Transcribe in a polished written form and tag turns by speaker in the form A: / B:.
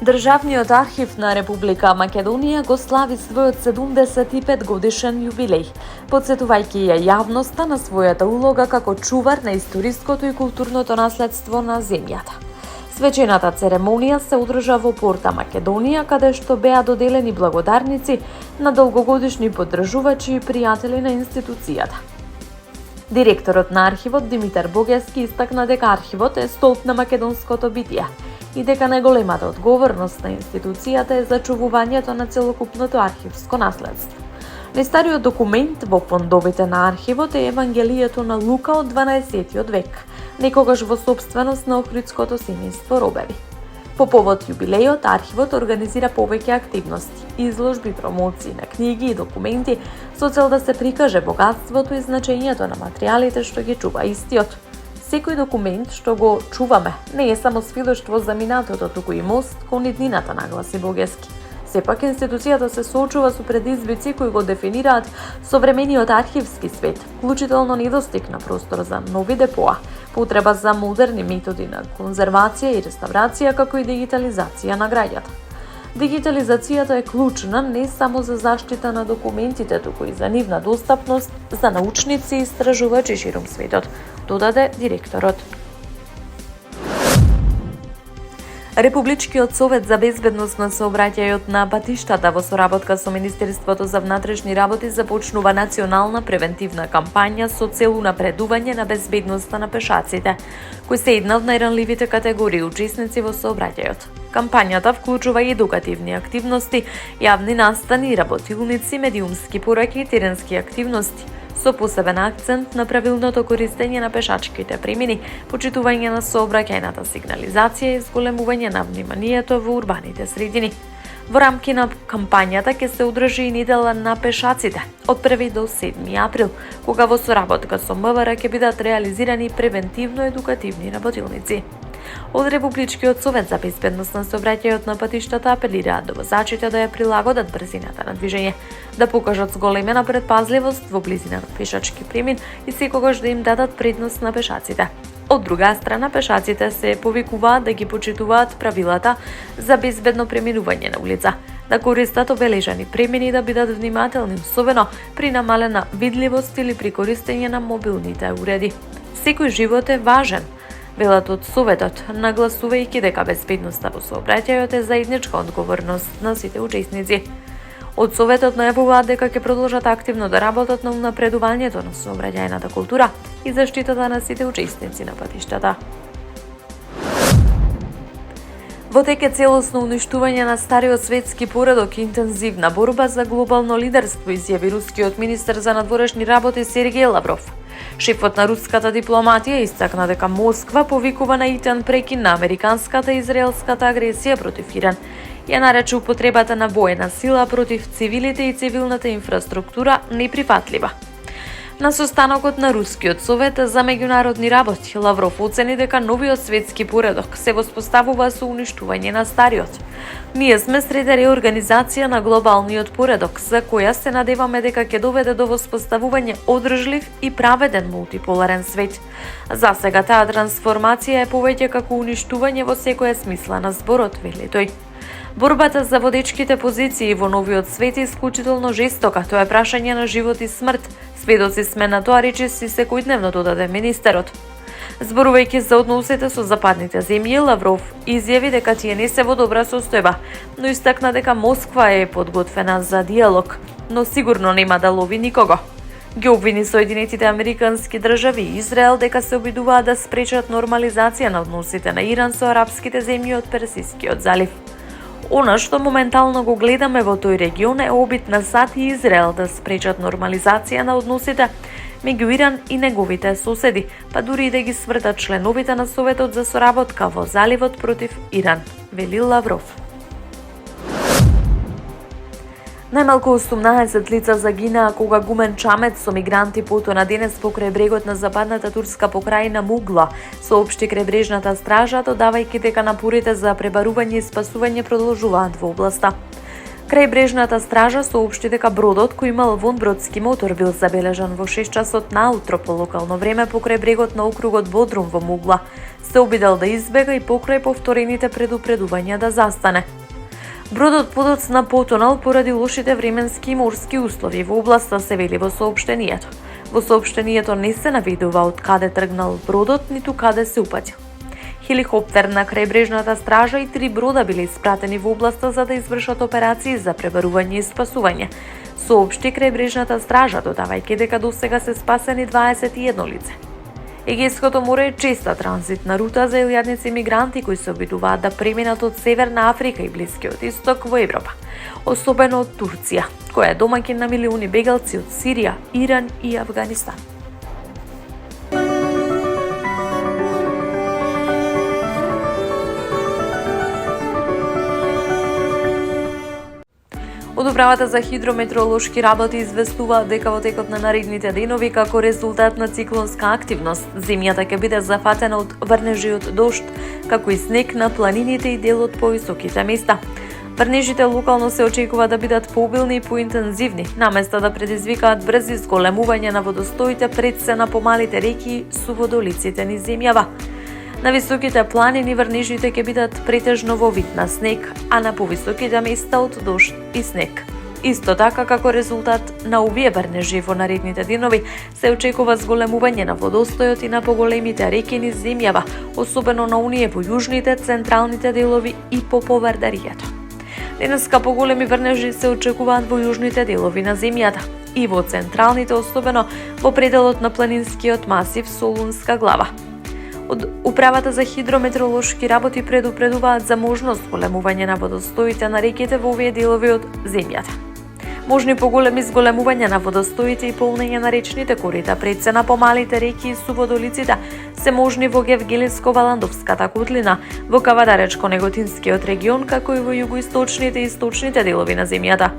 A: Државниот архив на Република Македонија го слави својот 75 годишен јубилеј, потсетувајќи ја јавноста на својата улога како чувар на историското и културното наследство на земјата. Свечената церемонија се одржа во Порта Македонија, каде што беа доделени благодарници на долгогодишни поддржувачи и пријатели на институцијата. Директорот на архивот Димитар Богески истакна дека архивот е столб на македонското битие и дека најголемата одговорност на институцијата е зачувувањето на целокупното архивско наследство. Најстариот документ во фондовите на архивот е Евангелието на Лука од 12 век, некогаш во сопственост на Охридското семејство Робеви. По повод јубилејот, архивот организира повеќе активности, изложби, промоции на книги и документи со цел да се прикаже богатството и значењето на материјалите што ги чува истиот. Секој документ што го чуваме не е само свидоштво за минатото, туку и мост кон иднината, нагласи Богески. Сепак институцијата се соочува со предизвици кои го дефинираат современиот архивски свет, вклучително недостиг на простор за нови депоа, потреба за модерни методи на конзервација и реставрација, како и дигитализација на граѓата. Дигитализацијата е клучна не само за заштита на документите, туку и за нивна достапност за научници и истражувачи широм светот, додаде директорот. Републичкиот совет за безбедност на сообраќајот на патиштата во соработка со Министерството за внатрешни работи започнува национална превентивна кампања со цел унапредување на безбедноста на пешаците, кои се една од најранливите категории учесници во сообраќајот. Кампањата вклучува и едукативни активности, јавни настани, работилници, медиумски пораки и теренски активности, со посебен акцент на правилното користење на пешачките премини, почитување на сообраќајната сигнализација и зголемување на вниманието во урбаните средини. Во рамки на кампањата ќе се одржи и недела на пешаците од 1 до 7 април, кога во соработка со МВР ќе бидат реализирани превентивно-едукативни работилници. Од Републичкиот совет за безбедност на сообраќајот на патиштата апелираат до возачите да ја прилагодат брзината на движење, да покажат зголемена предпазливост во близина на пешачки премин и секогаш да им дадат предност на пешаците. Од друга страна, пешаците се повикуваат да ги почитуваат правилата за безбедно преминување на улица, да користат обележани премини и да бидат внимателни, особено при намалена видливост или при користење на мобилните уреди. Секој живот е важен, велат од Советот, нагласувајќи дека безбедноста во сообраќајот е заедничка одговорност на сите учесници. Од Советот најавуваат дека ќе продолжат активно да работат на унапредувањето на сообраќајната култура и заштитата на сите учесници на патиштата. Во тек е целосно уништување на стариот светски поредок и интензивна борба за глобално лидерство, изјави рускиот министер за надворешни работи Сергеј Лавров. Шефот на руската дипломатија истакна дека Москва повикува на итен прекин на американската и израелската агресија против Иран. Ја нарече употребата на воена сила против цивилите и цивилната инфраструктура неприфатлива. На состанокот на Рускиот совет за меѓународни работи, Лавров оцени дека новиот светски поредок се воспоставува со уништување на стариот. Ние сме сред реорганизација на глобалниот поредок, за која се надеваме дека ќе доведе до воспоставување одржлив и праведен мултиполарен свет. За сега таа трансформација е повеќе како уништување во секоја смисла на зборот, вели тој. Борбата за водечките позиции во новиот свет е исклучително жестока, тоа е прашање на живот и смрт. Сведоци сме на тоа, речи си секојдневно, додаде министерот. Зборувајќи за односите со западните земји, Лавров изјави дека тие не се во добра состојба, но истакна дека Москва е подготвена за диалог, но сигурно нема да лови никого. Ги обвини Соединетите Американски држави и Израел дека се обидуваат да спречат нормализација на односите на Иран со арапските земји од Персискиот залив. Она што моментално го гледаме во тој регион е обид на САД и Израел да спречат нормализација на односите меѓу Иран и неговите соседи, па дури и да ги свртат членовите на Советот за соработка во заливот против Иран, вели Лавров. Најмалку 18 лица загинаа кога гумен чамет со мигранти потона денес покрај брегот на западната турска покрајна Мугла, соопшти крајбрежната стража, додавајќи дека напорите за пребарување и спасување продолжуваат во областа. Крајбрежната стража соопшти дека бродот кој имал вонбродски мотор бил забележан во 6 часот наутро по локално време покрај брегот на округот Бодрум во Мугла. Се обидел да избега и покрај повторените предупредувања да застане. Бродот подоцна потонал поради лошите временски и морски услови во областа, се вели во соопштенијето. Во соопштенијето не се наведува од каде тргнал бродот, ниту каде се упатил. Хеликоптер на крајбрежната стража и 3 брода биле испратени во областа за да извршат операции за пребарување и спасување. Соопшти крајбрежната стража, додавајќи дека досега се спасени 21 лице. Егејското море е честа транзитна рута за илјадници мигранти кои се обидуваат да преминат од Северна Африка и Блискиот Исток во Европа, особено од Турција, која е домаќин на милиони бегалци од Сирија, Иран и Авганистан. Од Управата за хидрометеоролошки работи известува дека во текот на наредните денови како резултат на циклонска активност, земјата ќе биде зафатена од врнежи од дожд, како и снег на планините и дел од повисоките места. Врнежите локално се очекува да бидат пообилни и поинтензивни, наместо да предизвикаат брзи зголемување на водостоите пред се на помалите реки и суводолиците низ земјава. На високите планини врнежите ќе бидат претежно во вид на снег, а на повисоките места од дожд и снег. Исто така, како резултат на овие врнежи во наредните денови, се очекува зголемување на водостојот и на поголемите реки низ земјава, особено на оние во јужните, централните делови и по поврдарието. Денеска поголеми врнежи се очекуваат во јужните делови на земјата и во централните, особено во пределот на планинскиот масив Солунска глава. Од Управата за хидрометеоролошки работи предупредуваат за можност зголемување на водостоите на реките во овие делови од земјата. Можни поголеми зголемувања на водостоите и полнење на речните корита пред се на помалите реки и суводолиците се можни во Гевгелиско-Валандовската котлина, во Кавадаречко-Неготинскиот регион, како и во југоисточните и источните делови на земјата.